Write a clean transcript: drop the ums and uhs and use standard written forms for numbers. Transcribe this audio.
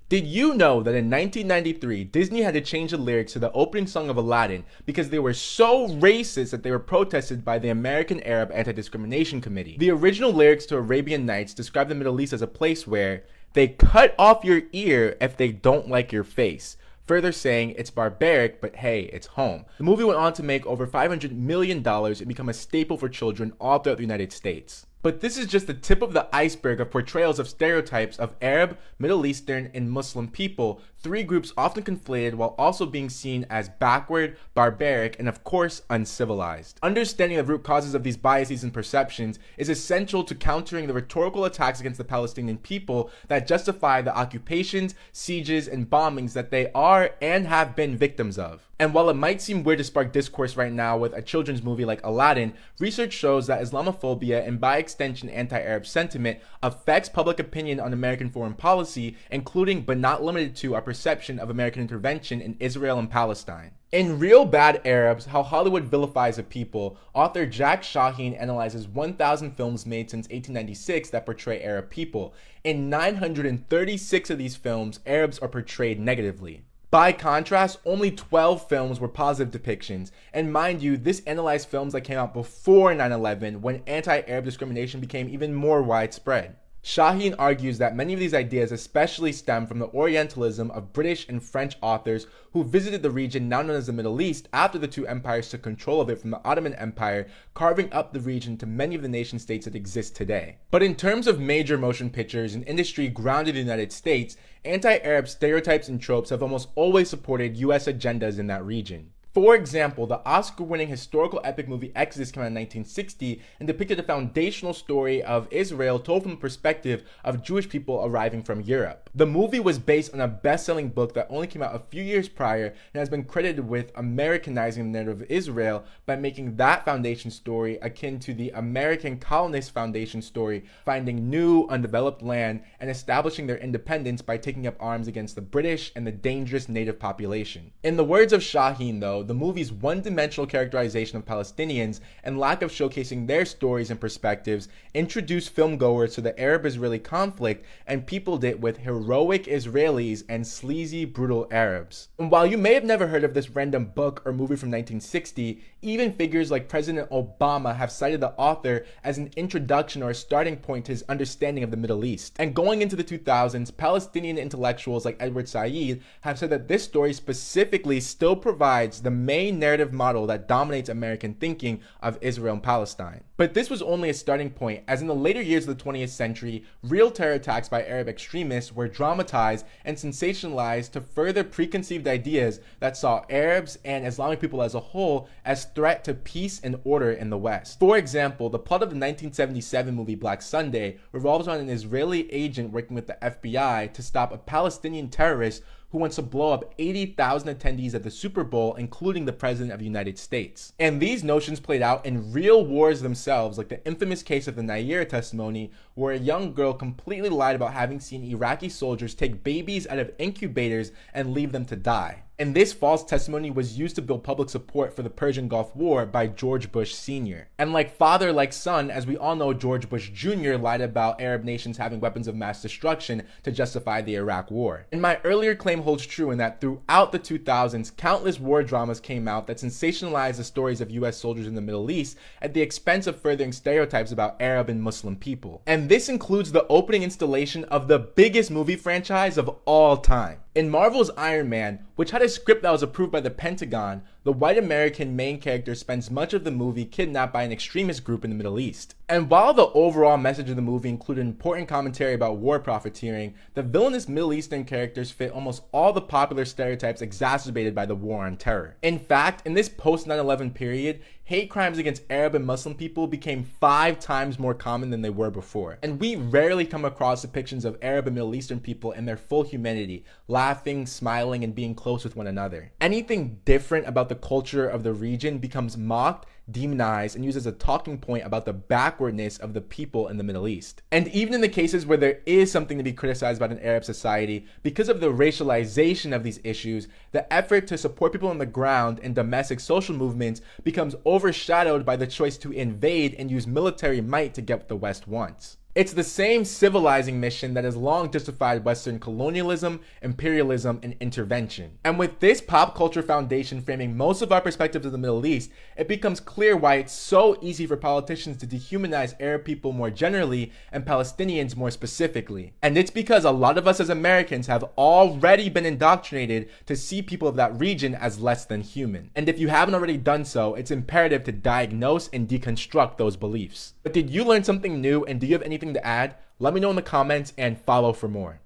Did you know that in 1993, Disney had to change the lyrics to the opening song of Aladdin because they were so racist that they were protested by the American Arab Anti-Discrimination Committee? The original lyrics to Arabian Nights describe the Middle East as a place where they cut off your ear if they don't like your face, further saying it's barbaric, but hey, it's home. The movie went on to make over $500 million and become a staple for children all throughout the United States. But this is just the tip of the iceberg of portrayals of stereotypes of Arab, Middle Eastern, and Muslim people, three groups often conflated while also being seen as backward, barbaric, and of course, uncivilized. Understanding the root causes of these biases and perceptions is essential to countering the rhetorical attacks against the Palestinian people that justify the occupations, sieges, and bombings that they are and have been victims of. And while it might seem weird to spark discourse right now with a children's movie like Aladdin, research shows that Islamophobia and by extension anti-Arab sentiment affects public opinion on American foreign policy, including but not limited to our perception of American intervention in Israel and Palestine. In Real Bad Arabs, How Hollywood Vilifies a People, author Jack Shaheen analyzes 1,000 films made since 1896 that portray Arab people. In 936 of these films, Arabs are portrayed negatively. By contrast, only 12 films were positive depictions, and mind you, this analyzed films that came out before 9/11 when anti-Arab discrimination became even more widespread. Shaheen argues that many of these ideas especially stem from the Orientalism of British and French authors who visited the region now known as the Middle East after the two empires took control of it from the Ottoman Empire, carving up the region into many of the nation states that exist today. But in terms of major motion pictures and industry grounded in the United States, anti-Arab stereotypes and tropes have almost always supported US agendas in that region. For example, the Oscar-winning historical epic movie Exodus came out in 1960 and depicted a foundational story of Israel told from the perspective of Jewish people arriving from Europe. The movie was based on a best-selling book that only came out a few years prior and has been credited with Americanizing the narrative of Israel by making that foundation story akin to the American colonist foundation story, finding new, undeveloped land and establishing their independence by taking up arms against the British and the dangerous native population. In the words of Shaheen, though, the movie's one-dimensional characterization of Palestinians and lack of showcasing their stories and perspectives introduced filmgoers to the Arab-Israeli conflict and peopled it with heroic Israelis and sleazy, brutal Arabs. And while you may have never heard of this random book or movie from 1960, even figures like President Obama have cited the author as an introduction or a starting point to his understanding of the Middle East. And going into the 2000s, Palestinian intellectuals like Edward Said have said that this story specifically still provides the main narrative model that dominates American thinking of Israel and Palestine. But this was only a starting point, as in the later years of the 20th century, real terror attacks by Arab extremists were dramatized and sensationalized to further preconceived ideas that saw Arabs and Islamic people as a whole as threat to peace and order in the West. For example, the plot of the 1977 movie Black Sunday revolves around an Israeli agent working with the FBI to stop a Palestinian terrorist who wants to blow up 80,000 attendees at the Super Bowl, including the President of the United States. And these notions played out in real wars themselves, like the infamous case of the Nair testimony, where a young girl completely lied about having seen Iraqi soldiers take babies out of incubators and leave them to die. And this false testimony was used to build public support for the Persian Gulf War by George Bush Sr. And like father, like son, as we all know, George Bush Jr. lied about Arab nations having weapons of mass destruction to justify the Iraq War. And my earlier claim holds true in that throughout the 2000s, countless war dramas came out that sensationalized the stories of US soldiers in the Middle East at the expense of furthering stereotypes about Arab and Muslim people. And this includes the opening installation of the biggest movie franchise of all time. In Marvel's Iron Man, which had a script that was approved by the Pentagon, the white American main character spends much of the movie kidnapped by an extremist group in the Middle East. And while the overall message of the movie included important commentary about war profiteering, the villainous Middle Eastern characters fit almost all the popular stereotypes exacerbated by the war on terror. In fact, in this post-9/11 period, hate crimes against Arab and Muslim people became 5 times more common than they were before. And we rarely come across depictions of Arab and Middle Eastern people in their full humanity, laughing, smiling, and being close with one another. Anything different about the culture of the region becomes mocked, demonized, and used as a talking point about the backwardness of the people in the Middle East. And even in the cases where there is something to be criticized about an Arab society, because of the racialization of these issues, the effort to support people on the ground in domestic social movements becomes overshadowed by the choice to invade and use military might to get what the West wants. It's the same civilizing mission that has long justified Western colonialism, imperialism, and intervention. And with this pop culture foundation framing most of our perspectives of the Middle East, it becomes clear why it's so easy for politicians to dehumanize Arab people more generally and Palestinians more specifically. And it's because a lot of us as Americans have already been indoctrinated to see people of that region as less than human. And if you haven't already done so, it's imperative to diagnose and deconstruct those beliefs. But did you learn something new, and do you have anything to add? Let me know in the comments and follow for more.